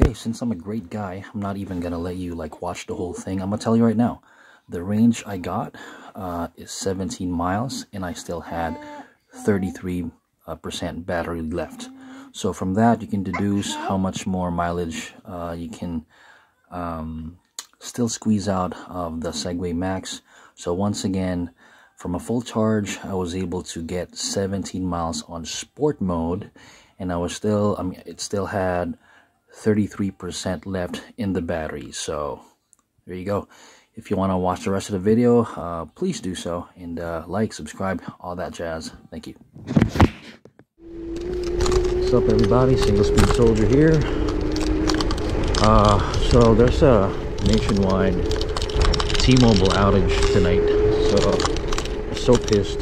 Okay, since I'm a great guy, I'm not even gonna let you like watch the whole thing. I'm gonna tell you right now. The range I got is 17 miles, and I still had 33% battery left. So from that, you can deduce how much more mileage you can still squeeze out of the Segway Max. So once again, from a full charge, I was able to get 17 miles on sport mode, and it still had 33% left in the battery. So there you go. If you want to watch the rest of the video, please do so, and like, subscribe, all that jazz. Thank you. What's up, everybody? Single Speed Soldier here. So there's a nationwide T-Mobile outage tonight, so I'm so pissed.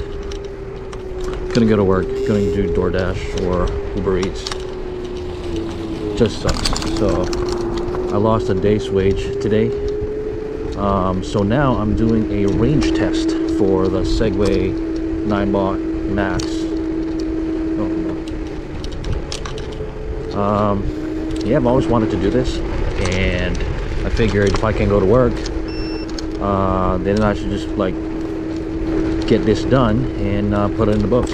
Couldn't go to work, couldn't do DoorDash or Uber Eats. Just sucks. So I lost a day's wage today. So now I'm doing a range test for the Segway Ninebot Max. Yeah, I've always wanted to do this, and I figured if I can go to work, then I should just like get this done and put it in the books.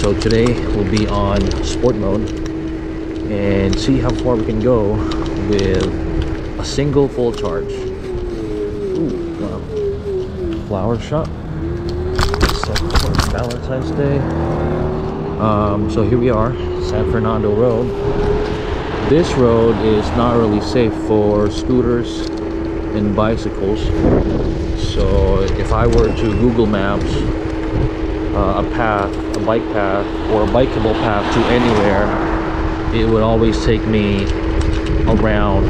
So today we'll be on sport mode and see how far we can go with a single full charge. Ooh, flower shop. Valentine's Day. So here we are, San Fernando Road. This road is not really safe for scooters and bicycles. So if I were to Google Maps a bike path or a bikeable path to anywhere, it would always take me around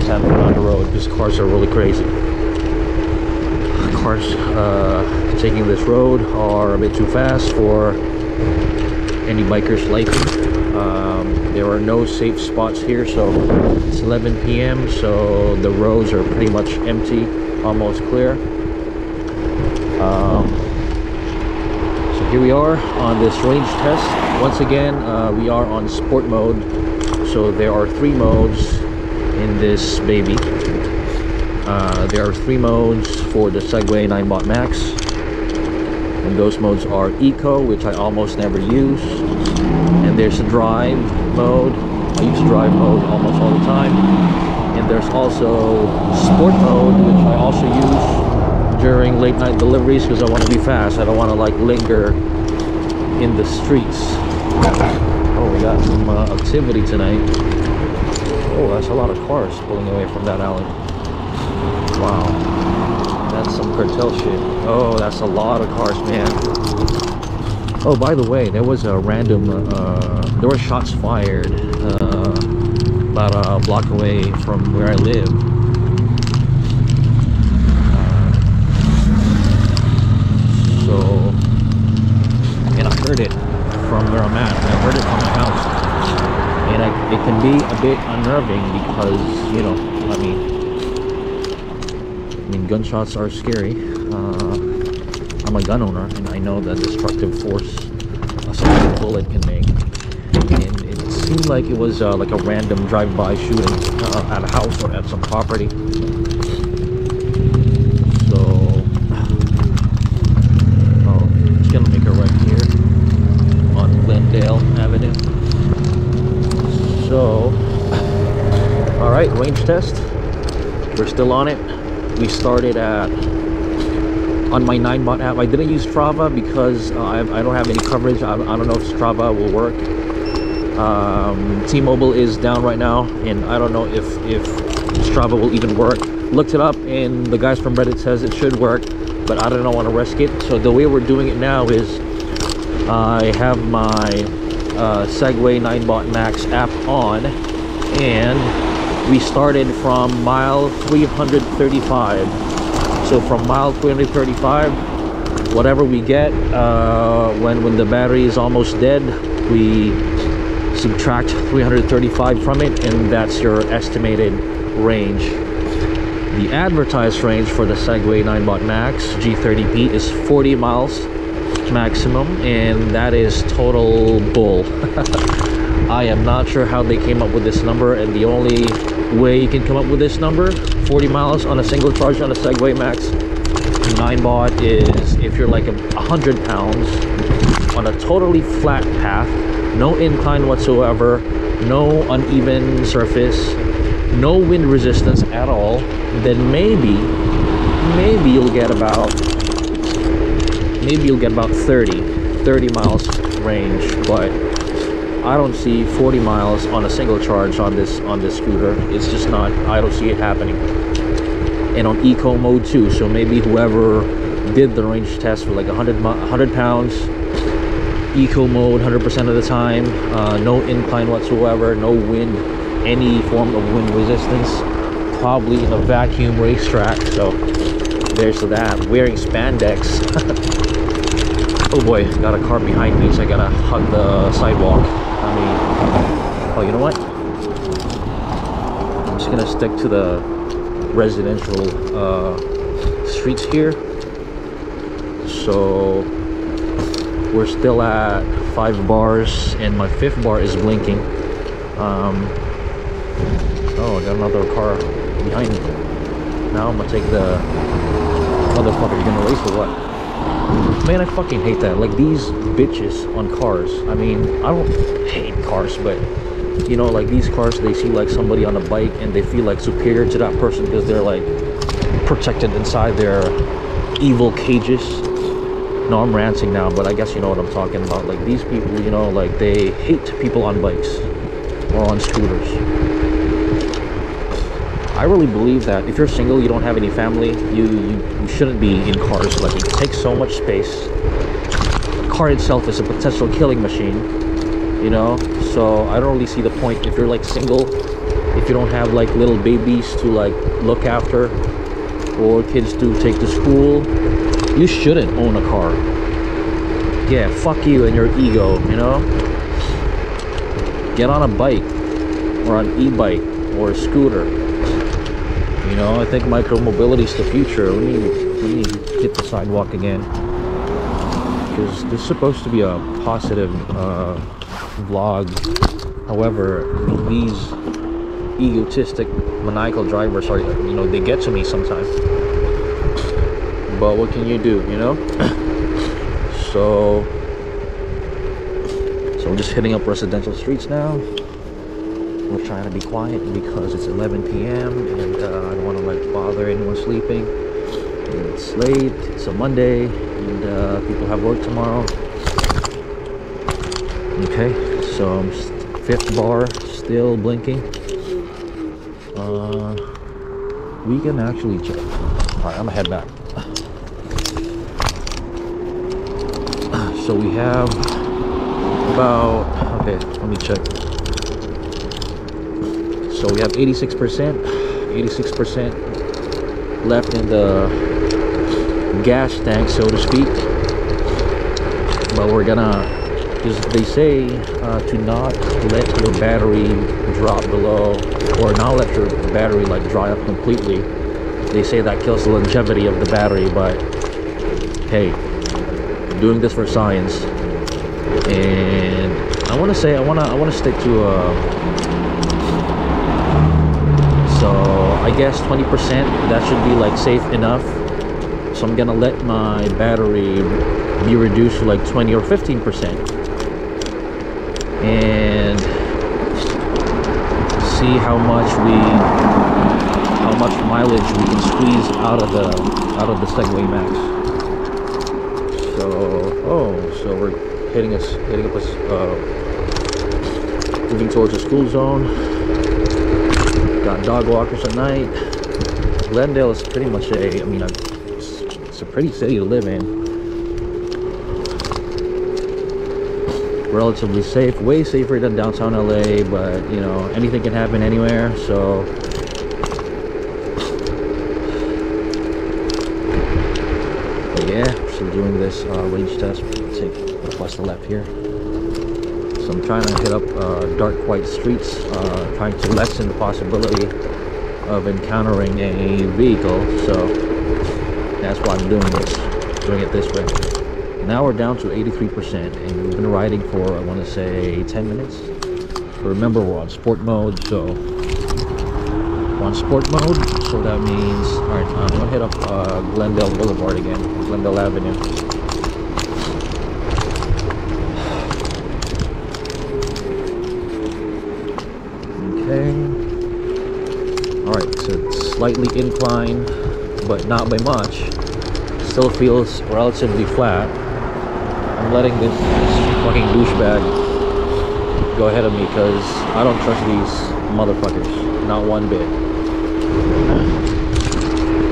San Fernando Road because cars are really crazy. Cars taking this road are a bit too fast for any biker's liking. There are no safe spots here, so it's 11 p.m. so the roads are pretty much empty, almost clear. So here we are on this range test. Once again, we are on sport mode, so there are 3 modes in this baby. There are 3 modes for the Segway Ninebot Max, and those modes are Eco, which I almost never use, and there's a drive mode. I use drive mode almost all the time, and there's also sport mode, which I also use during late night deliveries because I want to be fast. I don't want to like linger in the streets. Oh, we got some activity tonight. Oh, that's a lot of cars pulling away from that alley. Wow, that's some cartel shit. Oh, that's a lot of cars, man. Oh, by the way, there was a random, there were shots fired about a block away from where I live. And I heard it from where I'm at. I heard it from my house. And it can be a bit unnerving because, you know, I mean gunshots are scary. I'm a gun owner, and I know the destructive force a single bullet can make. And it seemed like it was like a random drive-by shooting at a house or at some property. So, I'm just gonna make a right here on Glendale Avenue. So, all right, range test. We're still on it. We started on my Ninebot app. I didn't use Strava because I don't have any coverage. I don't know if Strava will work. T-Mobile is down right now, and I don't know if Strava will even work. Looked it up, and the guys from Reddit says it should work, but I don't want to risk it. So the way we're doing it now is I have my Segway Ninebot Max app on, and we started from mile 335. So from mile 335, whatever we get, when the battery is almost dead, we subtract 335 from it, and that's your estimated range. The advertised range for the Segway Ninebot Max G30P is 40 miles maximum, and that is total bull. I am not sure how they came up with this number, and the only way you can come up with this number, 40 miles on a single charge on a Segway Max Ninebot, is if you're like 100 pounds on a totally flat path, no incline whatsoever, no uneven surface, no wind resistance at all, then maybe you'll get about 30 miles range. But I don't see 40 miles on a single charge on this scooter. It's just not, I don't see it happening. And on eco mode too, so maybe whoever did the range test for like 100 pounds, eco mode 100% of the time, no incline whatsoever, no wind, any form of wind resistance, probably in a vacuum racetrack. So there's that. Wearing spandex. Oh boy, got a car behind me, so I gotta hug the sidewalk. I mean, oh, you know what? I'm just gonna stick to the residential streets here. So we're still at 5 bars, and my 5th bar is blinking. Oh, I got another car behind me. Now I'm gonna take the motherfucker. You gonna race or what? Man, I fucking hate that. Like, these bitches on cars. I mean, I don't hate cars, but you know, like these cars, they see like somebody on a bike and they feel like superior to that person because they're like protected inside their evil cages. No, I'm ranting now, but I guess you know what I'm talking about. Like, these people, you know, like they hate people on bikes or on scooters. I really believe that if you're single, you don't have any family, you shouldn't be in cars. Like, it takes so much space. The car itself is a potential killing machine, you know. So I don't really see the point if you're like single, if you don't have like little babies to like look after or kids to take to school. You shouldn't own a car. Yeah, fuck you and your ego, you know. Get on a bike or an e-bike or a scooter. You know, I think micro-mobility is the future. Let me hit the sidewalk again, because this is supposed to be a positive vlog. However, these egotistic, maniacal drivers are, you know, they get to me sometimes. But what can you do, you know? So we're just hitting up residential streets now. We're trying to be quiet because it's 11 p.m. and I don't want to like bother anyone sleeping. It's late, it's a Monday, and people have work tomorrow. Okay, so I'm 5th bar, still blinking. We can actually check. Alright, I'm gonna head back. So we have about, okay, let me check. So we have 86% left in the gas tank, so to speak. But we're gonna, because they say to not let your battery drop below, or not let your battery like dry up completely. They say that kills the longevity of the battery, but hey, I'm doing this for science, and I want to say I want to stick to so I guess 20%, that should be like safe enough. So I'm gonna let my battery be reduced to like 20 or 15%, and see how much mileage we can squeeze out of the Segway Max. So so we're moving towards the school zone. Got dog walkers at night. Glendale is pretty much it's a pretty city to live in. Relatively safe, way safer than downtown LA, but you know, anything can happen anywhere. So but yeah, so doing this range test. Take a bus to left here. So I'm trying to hit up dark white streets, trying to lessen the possibility of encountering a vehicle. So that's why I'm doing it this way. Now we're down to 83%, and we've been riding for, I want to say, 10 minutes. Remember, we're on sport mode, so we're on sport mode, so that means, all right, I'm gonna hit up Glendale Boulevard again, Glendale Avenue. Okay. All right, so it's slightly inclined, but not by much. Still feels relatively flat. I'm letting this fucking douchebag go ahead of me because I don't trust these motherfuckers, not one bit.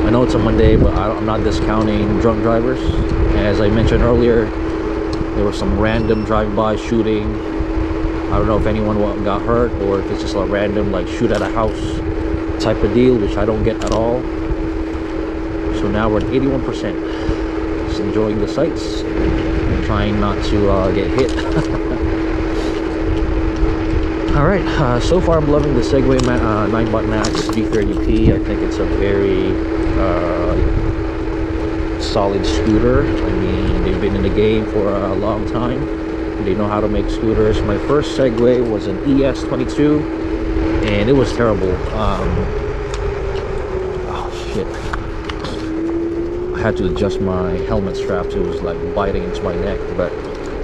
I know it's a Monday, but I'm not discounting drunk drivers. As I mentioned earlier, there was some random drive-by shooting. I don't know if anyone got hurt or if it's just a random like shoot at a house type of deal, which I don't get at all. So now we're at 81%. Just enjoying the sights, trying not to get hit. All right, so far I'm loving the Segway Ninebot Max G30P. I think it's a very solid scooter. I mean, they've been in the game for a long time. They know how to make scooters. My first Segway was an ES22, and it was terrible. Oh shit! I had to adjust my helmet straps. It was like biting into my neck. But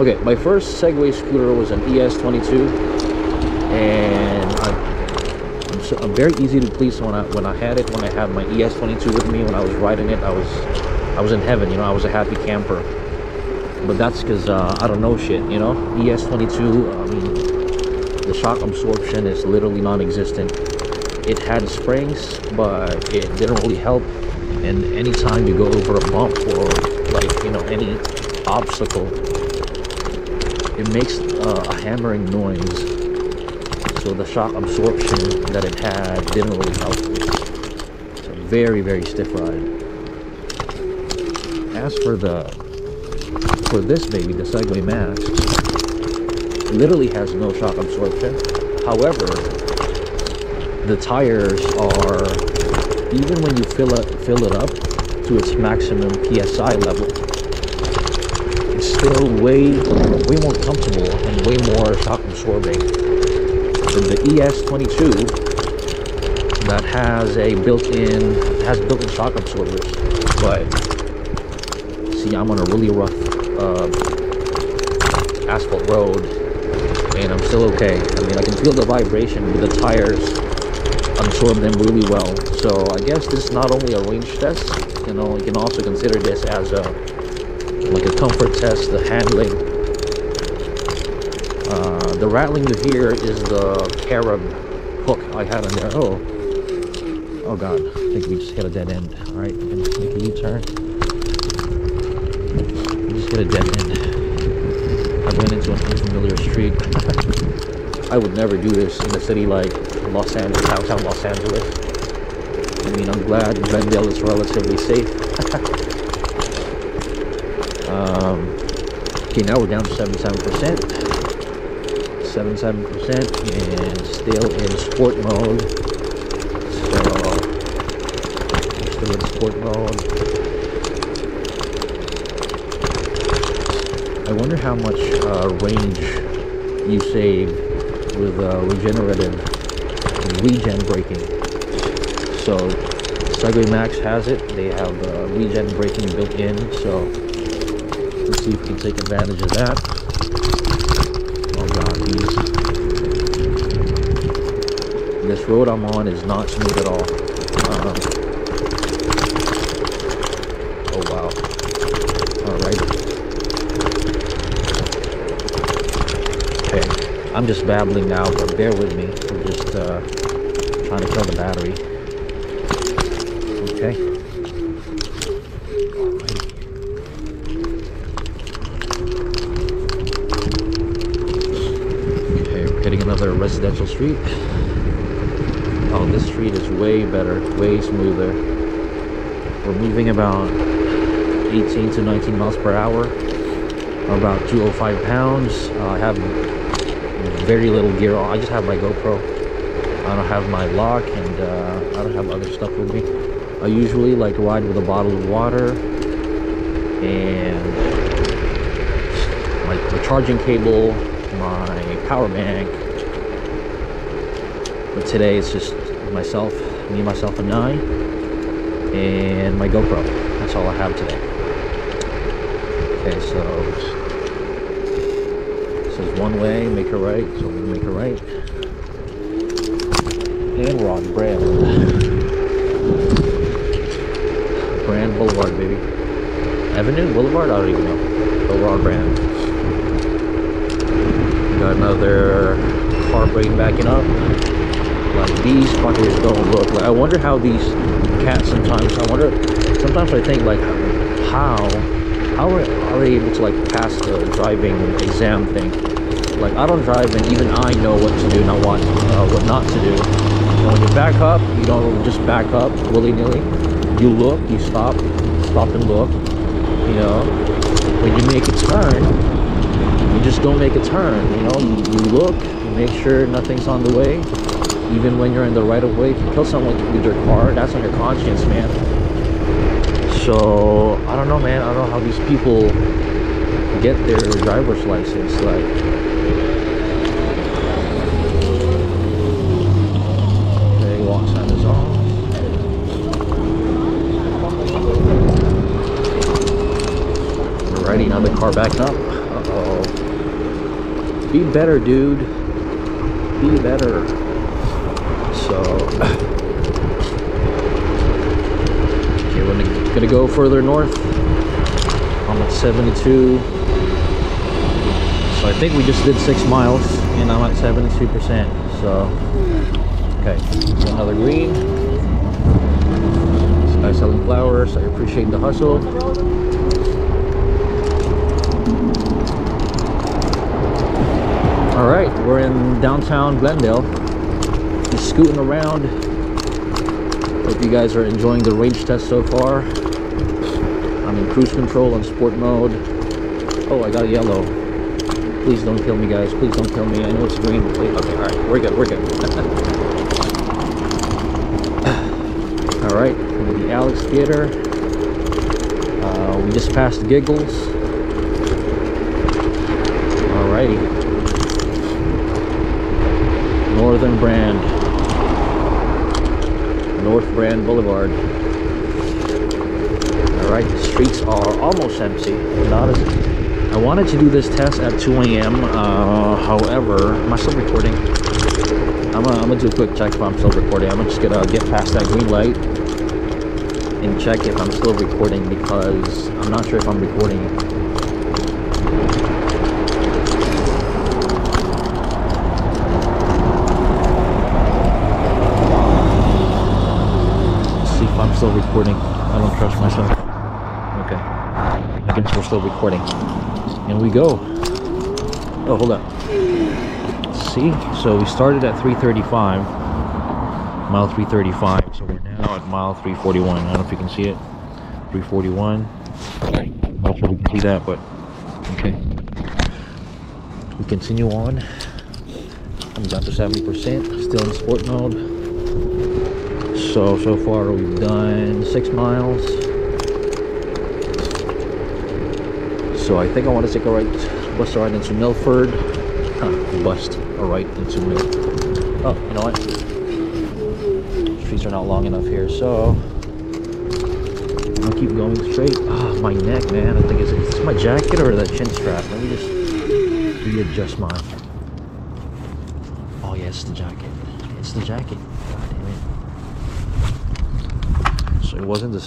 okay, my first Segway scooter was an ES22, and I'm very easy to please when I had it. When I had my ES22 with me, when I was riding it, I was in heaven. You know, I was a happy camper. But that's because I don't know shit, you know. ES22, I mean, the shock absorption is literally non-existent. It had springs, but it didn't really help. And anytime you go over a bump or like, you know, any obstacle, it makes a hammering noise. So the shock absorption that it had didn't really help. It's a very, very stiff ride. As for this baby, the Segway Max, literally has no shock absorption. However, the tires are, even when you fill it up to its maximum PSI level, it's still way more comfortable and way more shock absorbing than the ES22 that has built-in shock absorbers. But see, I'm on a really rough asphalt road, and I'm still okay. I mean, I can feel the vibration, but the tires absorb them really well. So I guess this is not only a range test, you know, you can also consider this as like a comfort test, the handling. The rattling you hear is the carob hook I had on there. Oh god, I think we just hit a dead end. All right, I'm gonna make a U-turn. Just hit a dead end. I went into an unfamiliar street. I would never do this in a city like Los Angeles, downtown Los Angeles. I mean, I'm glad Glendale is relatively safe. Okay, now we're down to 77%. 77% and still in sport mode. So, we're still in sport mode. I wonder how much range you save with regen braking. So Segway Max has it. They have regen braking built in. So let's see if we can take advantage of that. Oh god, this road I'm on is not smooth at all. Oh wow. All right. I'm just babbling now, but bear with me. We're just trying to kill the battery. Okay. Okay, we're hitting another residential street. Oh, this street is way better, way smoother. We're moving about 18 to 19 miles per hour, about 205 pounds. I have very little gear on. I just have my GoPro. I don't have my lock, and I don't have other stuff with me. I usually like ride with a bottle of water and like the charging cable, my power bank, But today it's just myself, myself, and I, and my GoPro. That's all I have today. Okay, so this is one way, make a right, so we're gonna make a right. And we're on Brand Boulevard, baby. Avenue? Boulevard? I don't even know. But we're on Brand. Got another car brake backing up. Like, these fuckers don't look like, I wonder how these cats sometimes I think, like, how are they able to, like, pass the driving exam thing? Like, I don't drive, and even I know what to do, not what not to do. And when you back up, you don't just back up willy-nilly. You look, you stop and look. You know, when you make a turn, you just don't make a turn. You know, you look, you make sure nothing's on the way. Even when you're in the right of way, if you kill someone with your car, that's on your conscience, man. So I don't know, man. I don't know how these people get their driver's license. Like, okay, walk sign is on. Alrighty, now the car backing up. Uh-oh. Be better, dude. Be better. So, okay, we're gonna go further north. I'm at 72. So I think we just did 6 miles, and I'm at 72%. So, okay, another green. This guy's selling flowers. I appreciate the hustle. All right, we're in downtown Glendale. Just scooting around. Hope you guys are enjoying the range test so far. I'm in cruise control on sport mode. Oh, I got a yellow. Please don't kill me, guys. Please don't kill me. I know it's green. Okay, all right, we're good. We're good. All right, the Alex Theater. We just passed Giggles. Alrighty. Northern Brand. North Brand Boulevard. Alright, the streets are almost empty. Not as I wanted to do this test at 2 a.m. However, am I still recording? I'm gonna do a quick check if I'm still recording. I'm just gonna get past that green light and check if I'm still recording, because I'm not sure if I'm recording. I'm still recording. I don't trust myself. Okay, I guess we're still recording. And we go. Oh, hold on. See, so we started at 335, mile 335. So we're now at mile 341. I don't know if you can see it. 341. I'm not sure if you can see that, but okay. We continue on. I'm down to 70%. Still in sport mode. So far we've done 6 miles. So I think I want to take a right, bust a right into Milford. Bust a right into Milford. Oh, you know what? Streets are not long enough here, so I'm gonna keep going straight. Ah, my neck, man. I think is this my jacket or the chin strap? Let me just readjust mine. Oh yeah, it's the jacket. It's the jacket. God damn it. So it wasn't the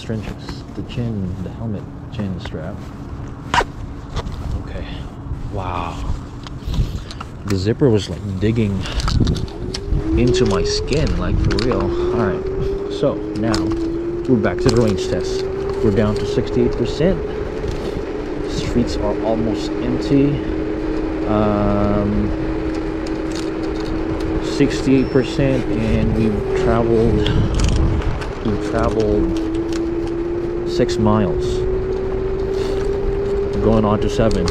the helmet chin strap. Okay. Wow. The zipper was like digging into my skin, like for real. Alright. So now we're back to the range test. We're down to 68%. Streets are almost empty. 68%, and we've traveled 6 miles. We're going on to 7,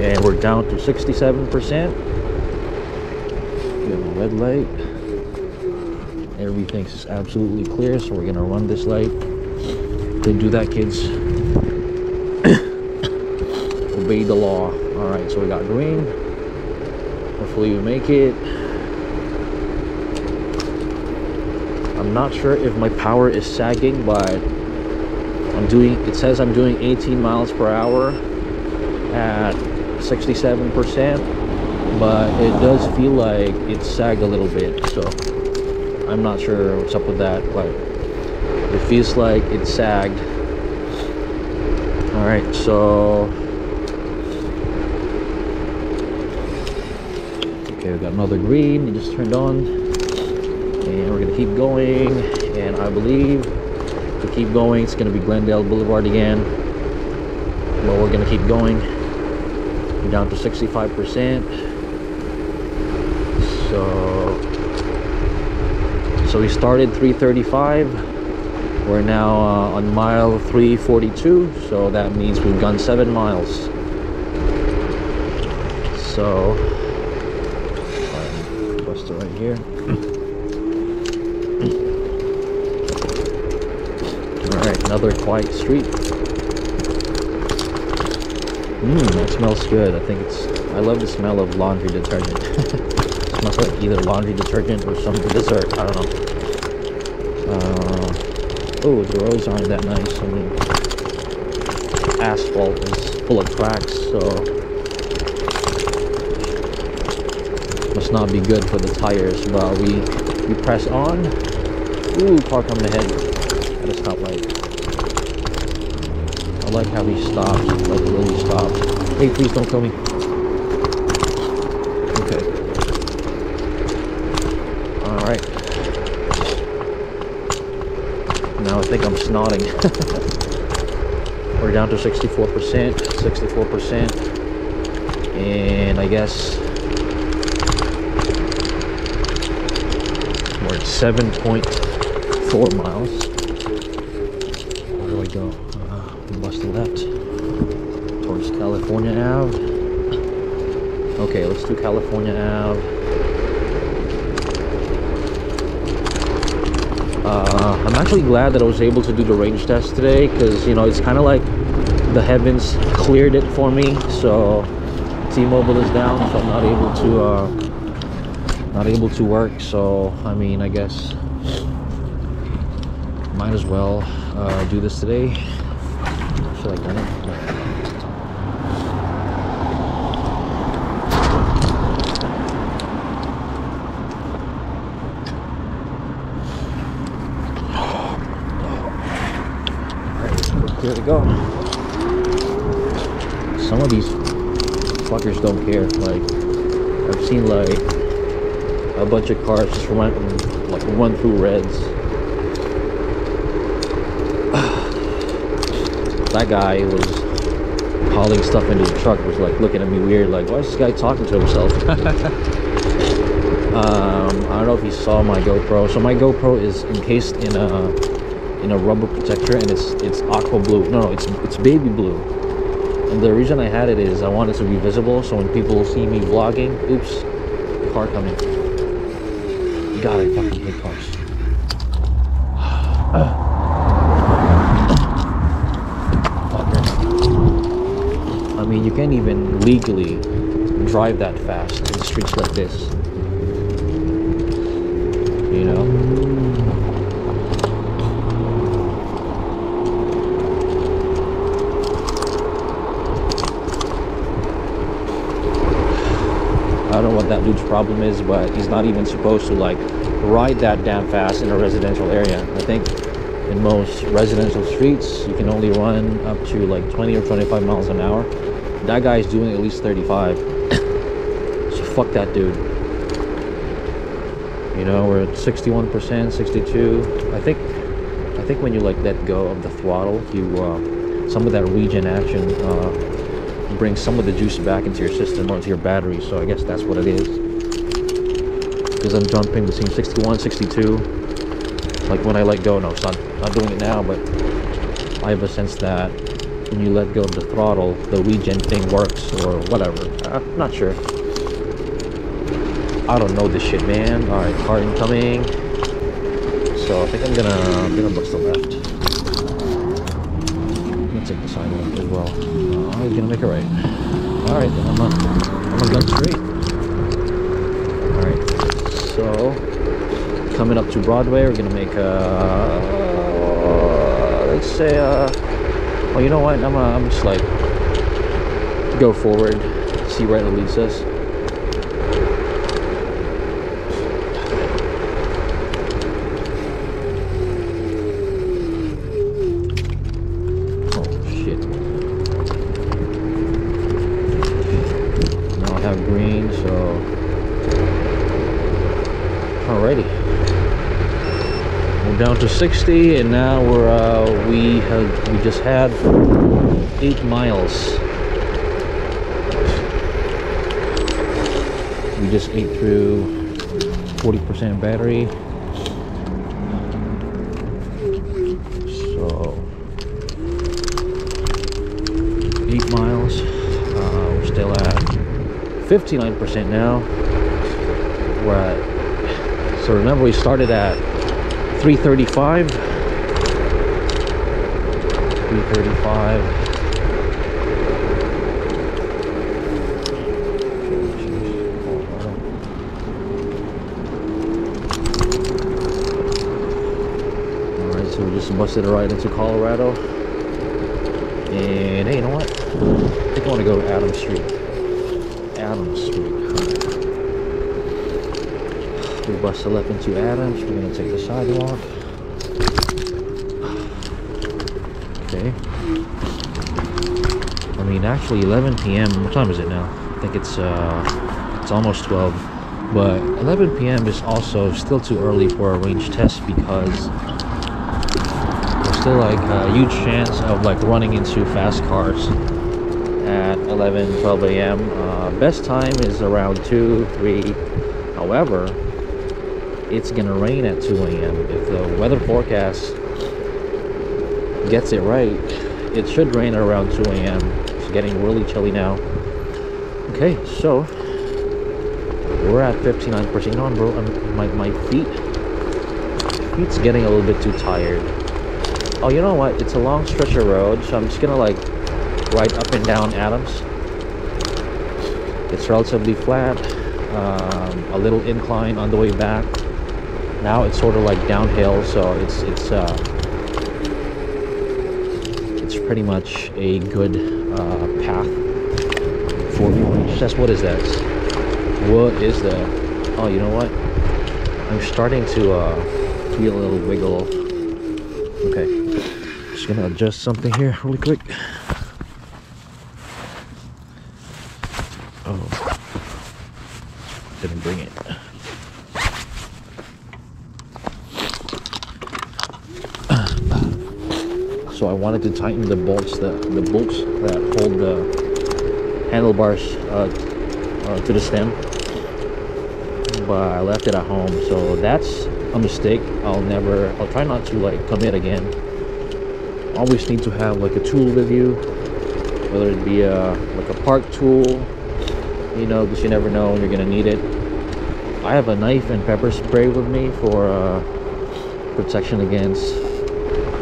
and we're down to 67%. We have a red light. Everything's absolutely clear, so we're gonna run this light. Didn't do that, kids. Obey the law. All right, so we got green. Hopefully we make it. I'm not sure if my power is sagging, but it says I'm doing 18 miles per hour at 67%, but it does feel like it's sagged a little bit, so I'm not sure what's up with that, but it feels like it's sagged. All right, so okay, we got another green. It just turned on, and we're gonna keep going. And I believe to keep going, it's gonna be Glendale Boulevard again, but we're gonna keep going. We're down to 65%. So we started 335. We're now on mile 342, so that means we've gone 7 miles. So bust it right here. All right, another quiet street. That smells good. I think I love the smell of laundry detergent. It smells like either laundry detergent or some dessert. I don't know. Oh, the roads aren't that nice. I mean, asphalt is full of cracks, so must not be good for the tires. But we press on. Ooh, car coming ahead at a stoplight. I like how he stopped, like really stopped. Hey, please don't kill me. Okay. All right. Now I think I'm snotting. We're down to 64%, and I guess we're at 7.4 miles. Where do I go? Bust left towards California Ave. Okay, let's do California Ave. I'm actually glad that I was able to do the range test today, because you know it's kind of like the heavens cleared it for me. So T-Mobile is down, so I'm not able to work. So I mean, I guess might as well do this today. I feel like done it. Here we go. Some of these fuckers don't care. Like, I've seen like a bunch of cars just run through reds. That guy was hauling stuff into the truck, was like looking at me weird, like, why is this guy talking to himself? I don't know if you saw my GoPro. So my GoPro is encased in a rubber protector, and it's aqua blue. No, it's baby blue. And the reason I had it is I want it to be visible, so when people see me vlogging, oops, car coming. God, I fucking hate cars. I mean, you can't even legally drive that fast in streets like this. You know? I don't know what that dude's problem is, but he's not even supposed to like ride that damn fast in a residential area. I think in most residential streets you can only run up to like 20 or 25 miles an hour. That guy's doing at least 35. So fuck that dude. You know, we're at 61%, 62. I think when you like let go of the throttle, you some of that regen action bring some of the juice back into your system or into your battery. So I guess that's what it is, because I'm jumping between 61, 62. Like when I let go, no, it's not doing it now, but I have a sense that when you let go of the throttle, the regen thing works or whatever. I'm not sure. I don't know this shit, man. All right, car incoming. So I think I'm gonna bust the left. I'm gonna take the side left as well. He's gonna make it right. All right, then I'm a gun straight. All right, so coming up to Broadway. We're gonna make let's say well, you know what, I'm just like go forward, see where it leads us. Oh shit, now I have green, so alrighty, we're down to 60, and now we just had 8 miles. We just ate through 40% battery, so 8 miles. We're still at 59% now. We're at, so remember we started at 335. 335. Alright, so we just busted a ride into Colorado. And hey, you know what? I think I want to go to Adams Street. Adams Street. We busted up into Adams. We're gonna take the sidewalk. Okay. I mean, actually 11 p.m. What time is it now? I think it's almost 12. But 11 p.m. is also still too early for a range test, because there's still like a huge chance of like running into fast cars at 11, 12 a.m. Best time is around 2, 3. However, it's gonna rain at 2 a.m. If the weather forecast gets it right, it should rain at around 2 a.m. It's getting really chilly now. Okay, so we're at 59%. You know what, bro? My feet's getting a little bit too tired. Oh, you know what? It's a long stretch of road, so I'm just gonna like ride up and down Adams. It's relatively flat. A little incline on the way back. Now it's sort of like downhill, so it's pretty much a good path for orange. Just what is that? What is that? Oh, you know what? I'm starting to feel a little wiggle. Okay, just gonna adjust something here really quick. Oh, didn't bring it. So I wanted to tighten the bolts that hold the handlebars to the stem, but I left it at home, so that's a mistake. I'll try not to like commit again. Always need to have like a tool with you, whether it be like a park tool, you know, because you never know when you're gonna need it. I have a knife and pepper spray with me for protection against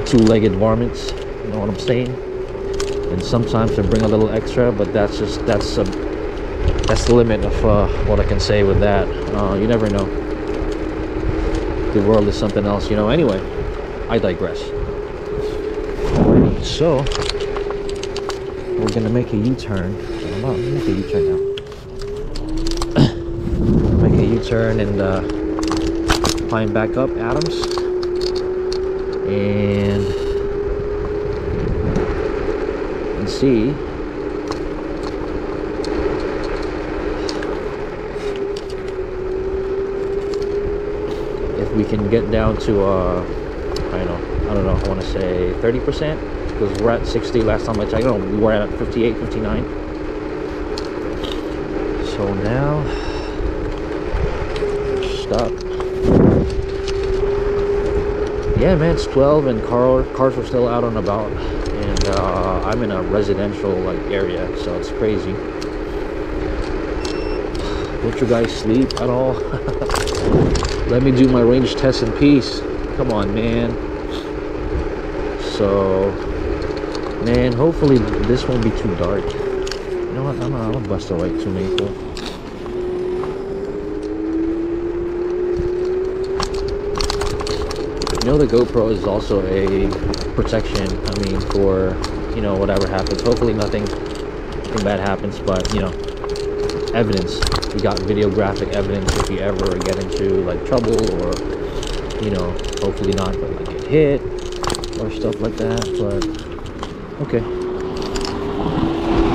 two-legged varmints, you know what I'm saying? And sometimes I bring a little extra, but that's the limit of what I can say with that. You never know. The world is something else, you know. Anyway, I digress. So we're gonna make a U-turn. I'm gonna make a U-turn now. Make a U-turn and climb back up Adams. And see if we can get down to I don't know, I want to say 30%, because we're at 60 last time I checked. No, we were at 58, 59. So now stop. Yeah, man, it's 12 and cars are still out and about, and I'm in a residential like area, so it's crazy. Don't you guys sleep at all? Let me do my range test in peace. Come on, man. So, man, hopefully this won't be too dark. You know what? I'm gonna bust a right to Maple. know, the GoPro is also a protection. I mean, for, you know, whatever happens. Hopefully nothing bad happens, but, you know, evidence. We got videographic evidence if you ever get into like trouble, or, you know, hopefully not, but like get hit or stuff like that. But okay.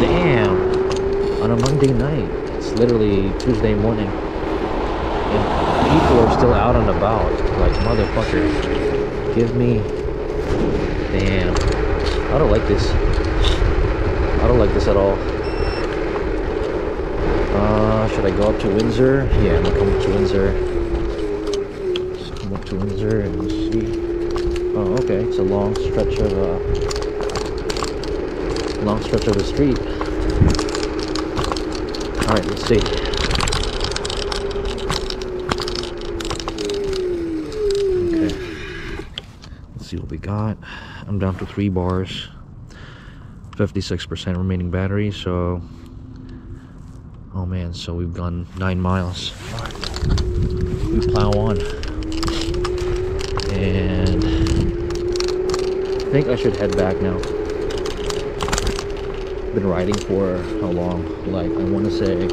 Damn, on a Monday night, it's literally Tuesday morning, and people are still out and about. Like, motherfucker, give me. Damn, I don't like this. I don't like this at all. Should I go up to Windsor? Yeah, I'm gonna come up to Windsor. Just come up to Windsor and see. Oh, okay. It's a long stretch of the street. All right, let's see. Okay, let's see what we got. I'm down to 3 bars. 56% remaining battery. So, oh man, so we've gone 9 miles. We plow on, and I think I should head back now. Been riding for how long? Like, I want to say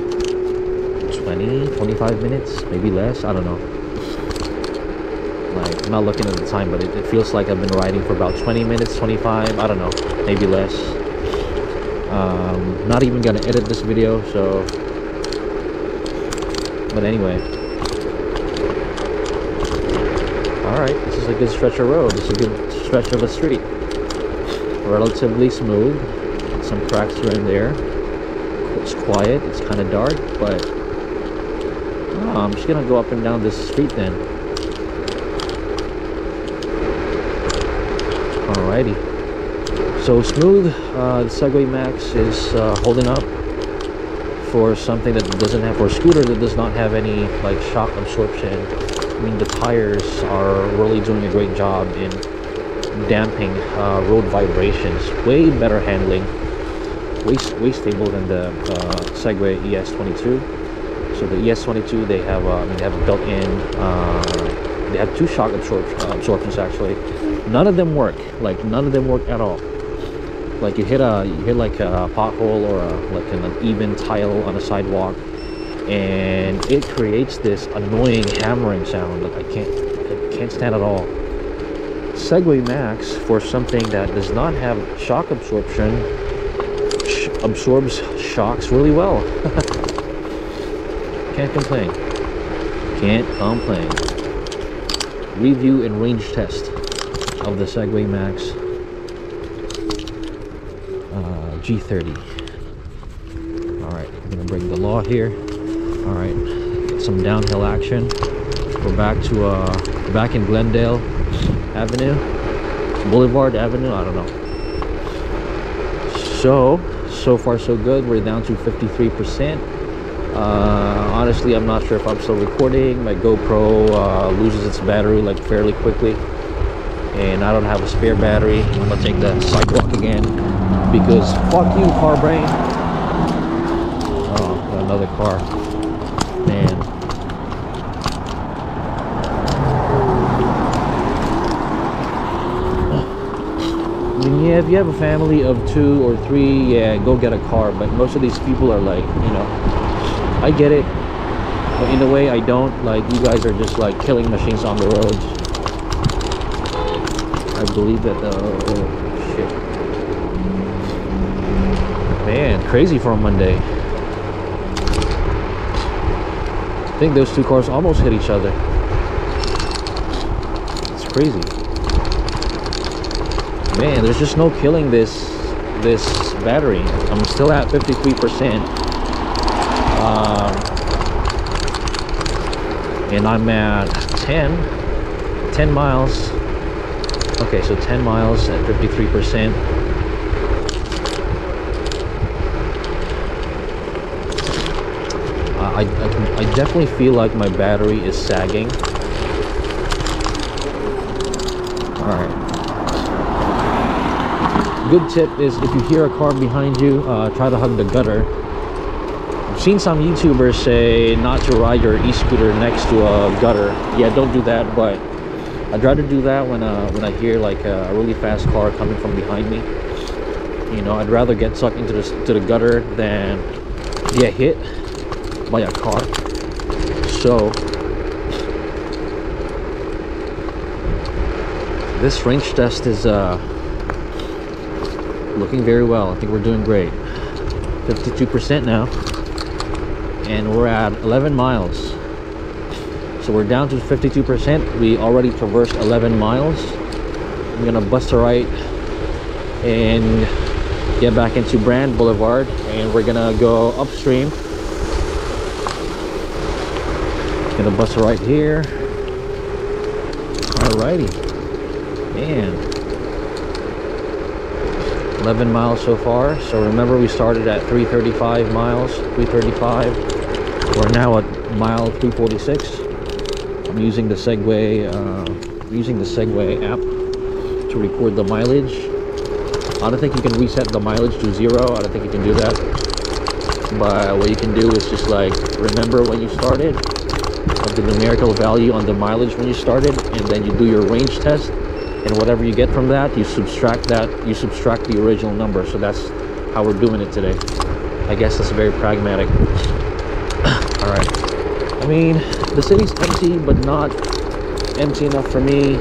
20-25 minutes, maybe less. I don't know. Like, I'm not looking at the time, but it feels like I've been riding for about 20 minutes, 25. I don't know, maybe less. Not even gonna edit this video, so. But anyway, all right. This is a good stretch of road. This is a good stretch of a street. Relatively smooth. Some cracks here and there. It's quiet. It's kind of dark, but I'm just gonna go up and down this street then. Alrighty. So smooth. The Segway Max is holding up for something that doesn't have, for a scooter that does not have any like shock absorption. I mean, the tires are really doing a great job in damping road vibrations. Way better handling. Way stable than the Segway ES22. So the ES22, they have a built-in. They have 2 shock absorptions actually. None of them work. Like, none of them work at all. Like, you hit like a pothole or like an uneven tile on a sidewalk, and it creates this annoying hammering sound that I can't stand at all. Segway Max, for something that does not have shock absorption, absorbs shocks really well. Can't complain. Can't complain. Review and range test of the Segway Max G30. All right, I'm gonna bring the law here. All right, get some downhill action. We're back in Glendale Avenue, Boulevard Avenue. I don't know. So far so good. We're down to 53%. Honestly, I'm not sure if I'm still recording. My GoPro loses its battery like fairly quickly, and I don't have a spare battery. I'm gonna take the sidewalk again because fuck you, car brain. Oh, got another car, man. I mean, yeah, if you have a family of 2 or 3, yeah, go get a car. But most of these people are like, you know, I get it, but in a way I don't. Like, you guys are just like killing machines on the roads. I believe that the, oh shit, man, crazy for a Monday. I think those 2 cars almost hit each other. It's crazy. Man, there's just no killing this battery. I'm still at 53%. And I'm at 10 miles. Okay, so 10 miles at 53%. I definitely feel like my battery is sagging. All right. Good tip is, if you hear a car behind you, try to hug the gutter. I've seen some YouTubers say not to ride your e-scooter next to a gutter. Yeah, don't do that, but I'd rather do that when I hear like a really fast car coming from behind me. You know, I'd rather get sucked into the gutter than get hit by a car. So this range test is looking very well. I think we're doing great. 52% now, and we're at 11 miles. So we're down to 52%. We already traversed 11 miles. I'm gonna bust a right and get back into Brand Boulevard, and we're gonna go upstream. Gonna bust a right here. Alrighty, man. 11 miles so far. So remember, we started at 335 miles, 335. We're now at mile 346. I'm using the Segway app to record the mileage. I don't think you can reset the mileage to 0. I don't think you can do that. But what you can do is just like remember when you started, of the numerical value on the mileage when you started, and then you do your range test, and whatever you get from that, you subtract the original number. So that's how we're doing it today. I guess that's very pragmatic. All right. I mean, the city's empty, but not empty enough for me.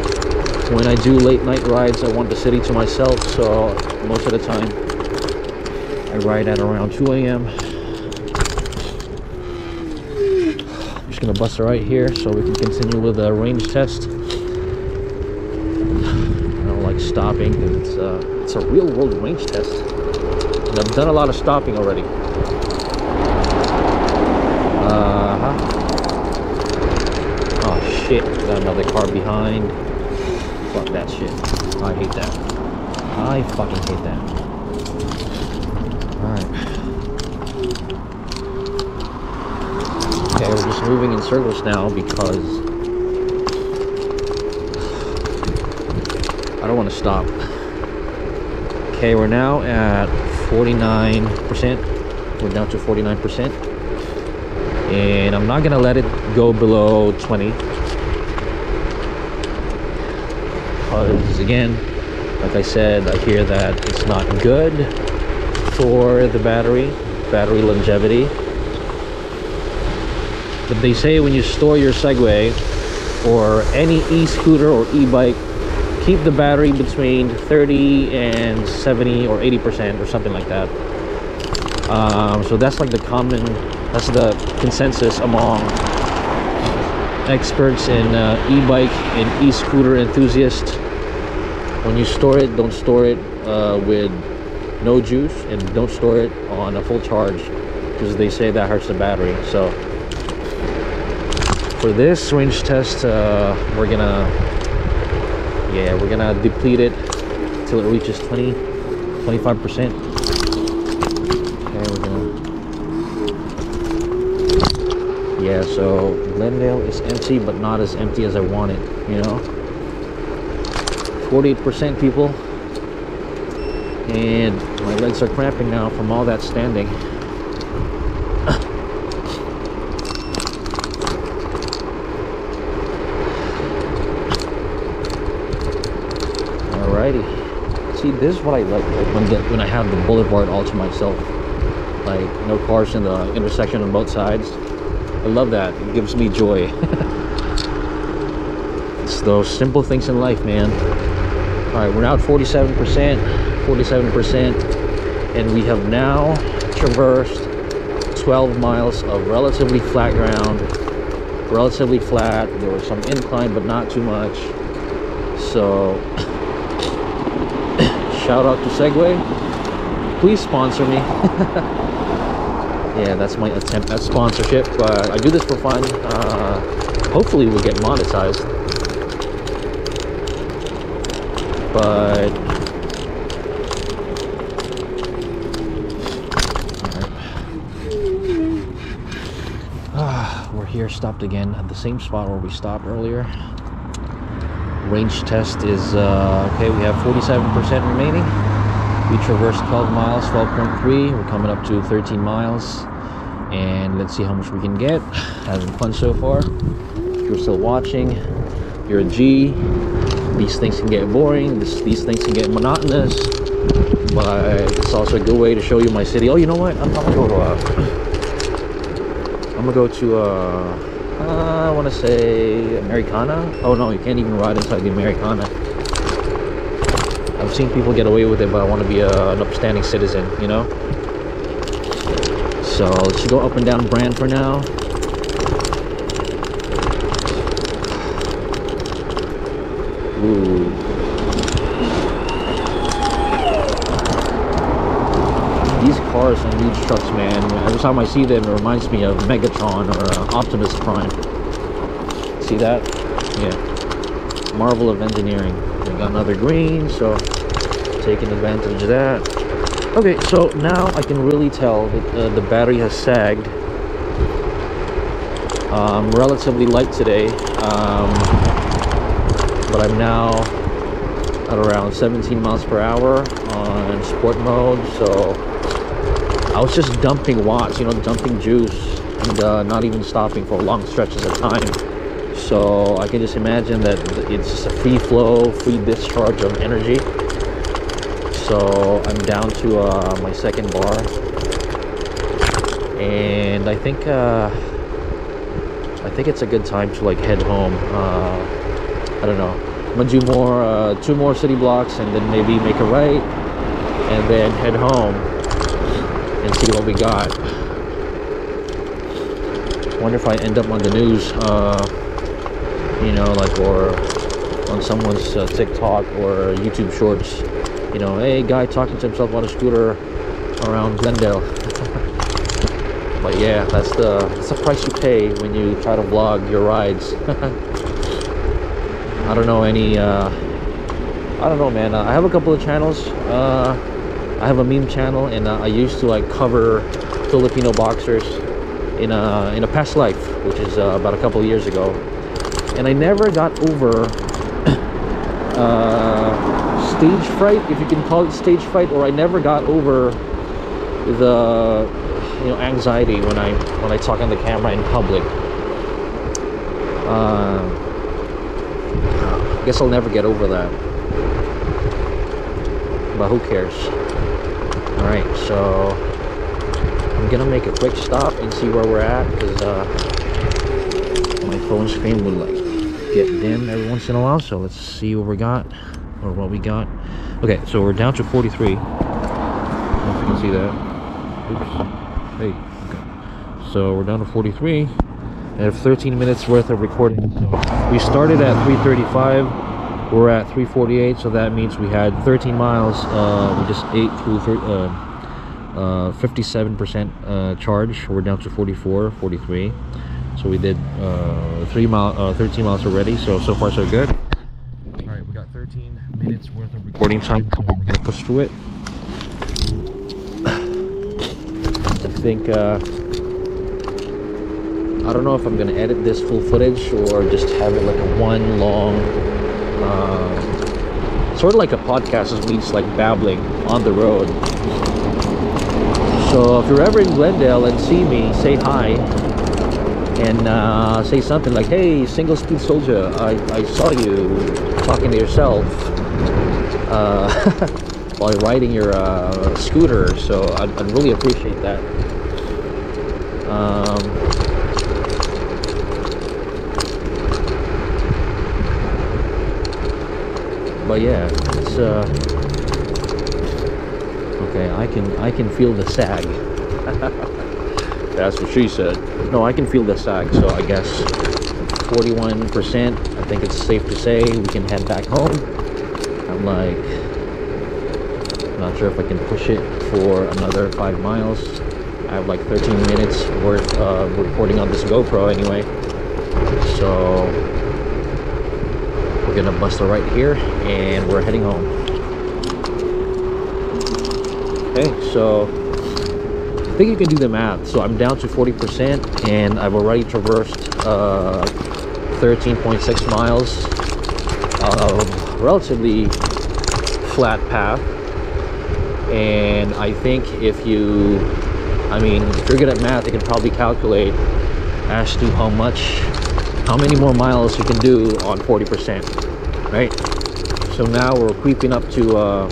When I do late night rides, I want the city to myself, so most of the time I ride at around 2 a.m. I'm just gonna bust it right here so we can continue with the range test. I don't like stopping. It's a real world range test, and I've done a lot of stopping already. Oh shit, got another car behind. Fuck that shit. I hate that. I fucking hate that. Alright. Okay, we're just moving in circles now because I don't want to stop. Okay, we're now at 49%. We're down to 49%. And I'm not gonna let it go below 20. Because again, like I said, I hear that it's not good for the battery longevity. But they say when you store your Segway or any e-scooter or e-bike, keep the battery between 30 and 70 or 80% or something like that. So that's like the consensus among experts in e-bike and e-scooter enthusiasts. When you store it, don't store it with no juice, and don't store it on a full charge, because they say that hurts the battery. So for this range test, we're gonna deplete it till it reaches 25%. Okay, we're gonna. Yeah, so Glendale is empty, but not as empty as I want it, you know. 48% people, and my legs are cramping now from all that standing. Alrighty. See, this is what I like when I have the boulevard all to myself. Like, no cars in the intersection on both sides. I love that. It gives me joy. It's those simple things in life, man. Alright, we're now at 47%, and we have now traversed 12 miles of relatively flat ground. Relatively flat. There was some incline, but not too much. So, shout out to Segway. Please sponsor me. Yeah, that's my attempt at sponsorship, but I do this for fun. Hopefully we'll get monetized. But we're here, stopped again at the same spot where we stopped earlier. Range test is okay. We have 47% remaining. We traversed 12 miles, 12.3. We're coming up to 13 miles, and let's see how much we can get. Having fun so far. If you're still watching, you're a G, these things can get boring, these things can get monotonous, but it's also a good way to show you my city. Oh, you know what? I'm gonna go to I want to say Americana. Oh no, you can't even ride inside the Americana. I've seen people get away with it, but I want to be an upstanding citizen, you know? So let's go up and down Brand for now. Ooh. These cars and huge trucks, man. Every time I see them, it reminds me of Megatron or Optimus Prime. See that? Yeah. Marvel of engineering. We got another green, so taking advantage of that. Okay, so now I can really tell that the battery has sagged. Relatively light today, but I'm now at around 17 miles per hour on sport mode. So I was just dumping watts, you know, dumping juice, and not even stopping for long stretches of time. So I can just imagine that it's just a free flow, free discharge of energy. So I'm down to my second bar, and I think it's a good time to like head home. I don't know. I'm gonna do more, 2 more city blocks, and then maybe make a right, and then head home and see what we got. Wonder if I end up on the news, you know, like, or on someone's TikTok or YouTube Shorts. You know, hey, guy talking to himself on a scooter around Glendale. But yeah, that's the price you pay when you try to vlog your rides. I don't know any. I don't know, man. I have a couple of channels. I have a meme channel, and I used to like cover Filipino boxers in a past life, which is about a couple of years ago, and I never got over stage fright, if you can call it stage fright, or I never got over the, you know, anxiety when I talk on the camera in public. I guess I'll never get over that, but who cares? All right, so I'm gonna make a quick stop and see where we're at, because my phone screen will like get dim every once in a while. So let's see what we got, or what we got. Okay, so we're down to 43. I don't know if you can see that. Oops. Hey. Okay. So we're down to 43. I have 13 minutes worth of recording. So we started at 3:35. We're at 3:48. So that means we had 13 miles. We just ate through 57% charge. We're down to 44, 43. So we did 13 miles already. So far so good. All right, we got 13 minutes worth of recording time. We're gonna push through it. I think I don't know if I'm gonna edit this full footage or just have it like a one long, sort of like a podcast, as me just like babbling on the road. So if you're ever in Glendale and see me, say hi, and say something like, hey, single speed soldier, I saw you talking to yourself while you're riding your scooter. So I'd really appreciate that. But yeah, it's okay. I can feel the sag. That's what she said. No, I can feel the sag. So I guess 41%. I think it's safe to say we can head back home. I'm like, not sure if I can push it for another 5 miles. I have like 13 minutes worth of recording on this GoPro anyway. So we're gonna bust a right here and we're heading home. Okay, so I think you can do the math. So I'm down to 40% and I've already traversed 13.6 miles of relatively flat path. And I think if you're good at math, you can probably calculate as to how much how many more miles you can do on 40%, right? So now we're creeping up to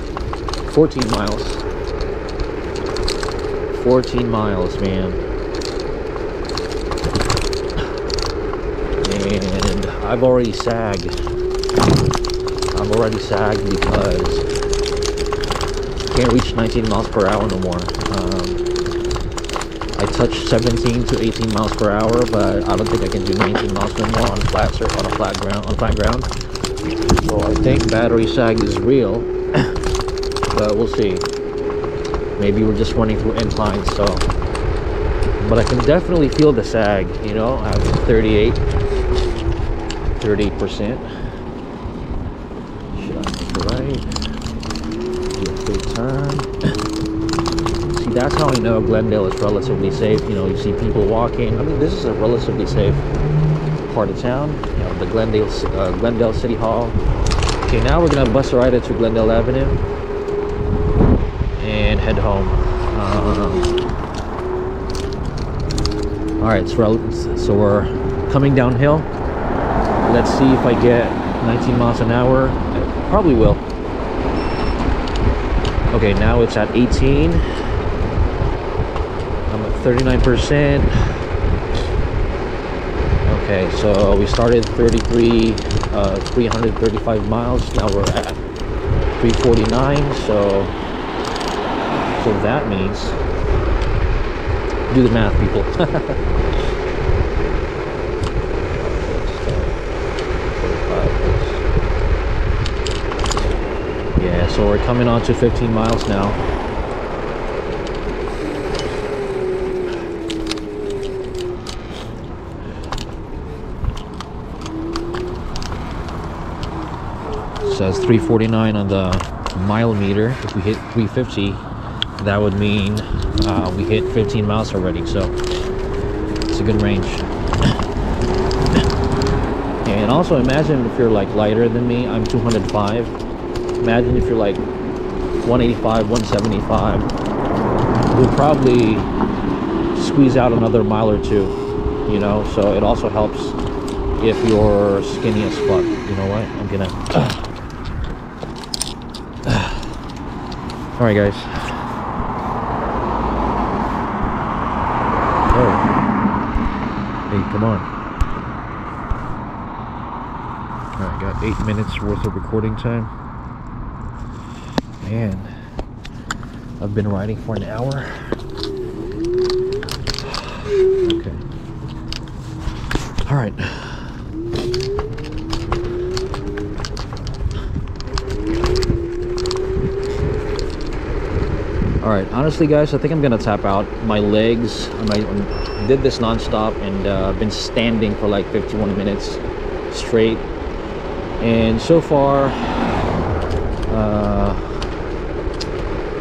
14 miles. 14 miles, man. And I've already sagged. Because I can't reach 19 miles per hour no more. I touched 17 to 18 miles per hour, but I don't think I can do 19 miles no more on flat ground. So I think battery sag is real, but we'll see. Maybe we're just running through inclines, so. But I can definitely feel the sag, you know. I have 38%. Should I make a right? Do a full turn. See, that's how I know Glendale is relatively safe. You know, you see people walking. I mean, this is a relatively safe part of town. You know, the Glendale City Hall. Okay, now we're gonna bus a ride into Glendale Avenue and head home. All right, so we're coming downhill. Let's see if I get 19 miles an hour. I probably will. Okay, now it's at 18. I'm at 39%. Okay, so we started 335 miles. Now we're at 349. So that means, do the math, people. Yeah, so we're coming on to 15 miles now. It says 349 on the mile meter. If we hit 350, that would mean we hit 15 miles already, so it's a good range. And also imagine if you're like lighter than me. I'm 205. Imagine if you're like 185, 175. You'll probably squeeze out another mile or two, you know. So it also helps if you're skinny as fuck. You know what? I'm gonna all right, guys. Oh, hey, come on. All right, got 8 minutes worth of recording time. Man, I've been riding for an hour. Okay. All right. All right, honestly, guys, I think I'm gonna tap out. My legs, I did this non-stop and been standing for like 51 minutes straight. And so far,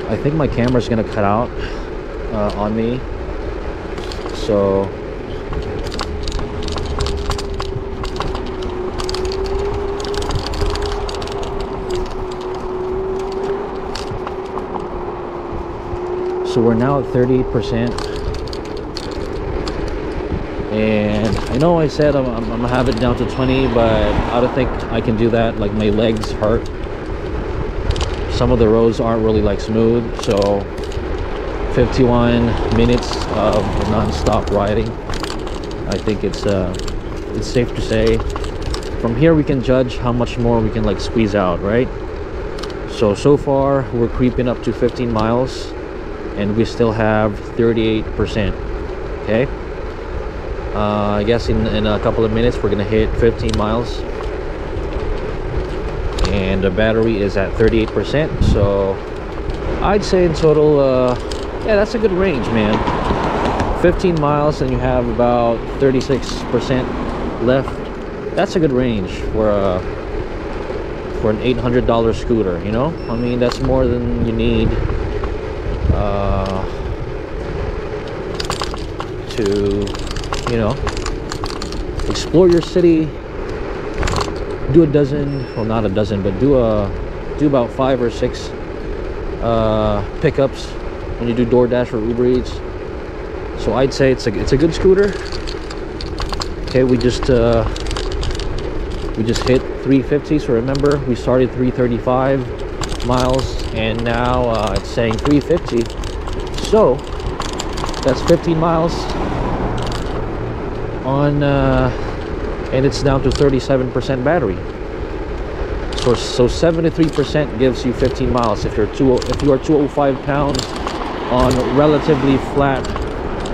I think my camera's gonna cut out on me. So we're now at 38%, and I know I said I'm gonna have it down to 20, but I don't think I can do that. Like, my legs hurt. Some of the roads aren't really like smooth, so 51 minutes of non-stop riding. I think it's safe to say. From here we can judge how much more we can like squeeze out, right? So far we're creeping up to 15 miles. And we still have 38%. Okay, I guess in a couple of minutes we're gonna hit 15 miles, and the battery is at 38%. So I'd say in total, yeah, that's a good range, man. 15 miles and you have about 36% left. That's a good range for an $800 scooter, you know. I mean, that's more than you need to, you know, explore your city. Do a dozen, well, not a dozen, but do about 5 or 6 pickups when you do DoorDash or Uber Eats. So I'd say it's a good scooter. Okay, we just We just hit 350. So remember, we started 335 miles and now it's saying 350. So that's 15 miles on and it's down to 37% battery. So 73% gives you 15 miles if you are 205 pounds on relatively flat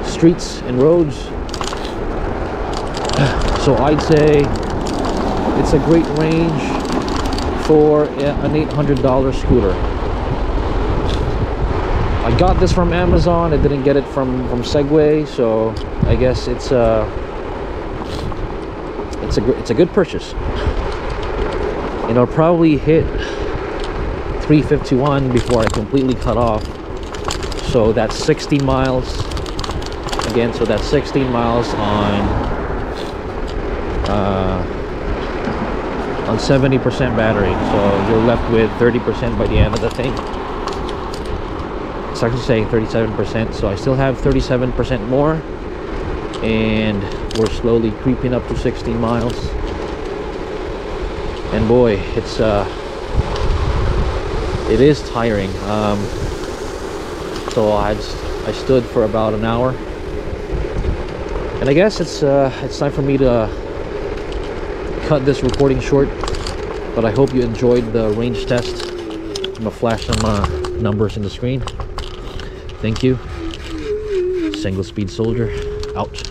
streets and roads. So I'd say it's a great range for an $800 scooter. I got this from Amazon. I didn't get it from Segway, so I guess it's a good purchase. And I'll probably hit 351 before I completely cut off. So that's 16 miles again. So that's 16 miles on 70% battery. So you're left with 30% by the end of the thing. It's actually saying 37%, so I still have 37% more, and we're slowly creeping up to 16 miles. And boy, it is tiring. So I stood for about an hour, and I guess it's time for me to cut this recording short. But I hope you enjoyed the range test. I'm gonna flash some numbers in the screen. Thank you. Single Speed Soldier out.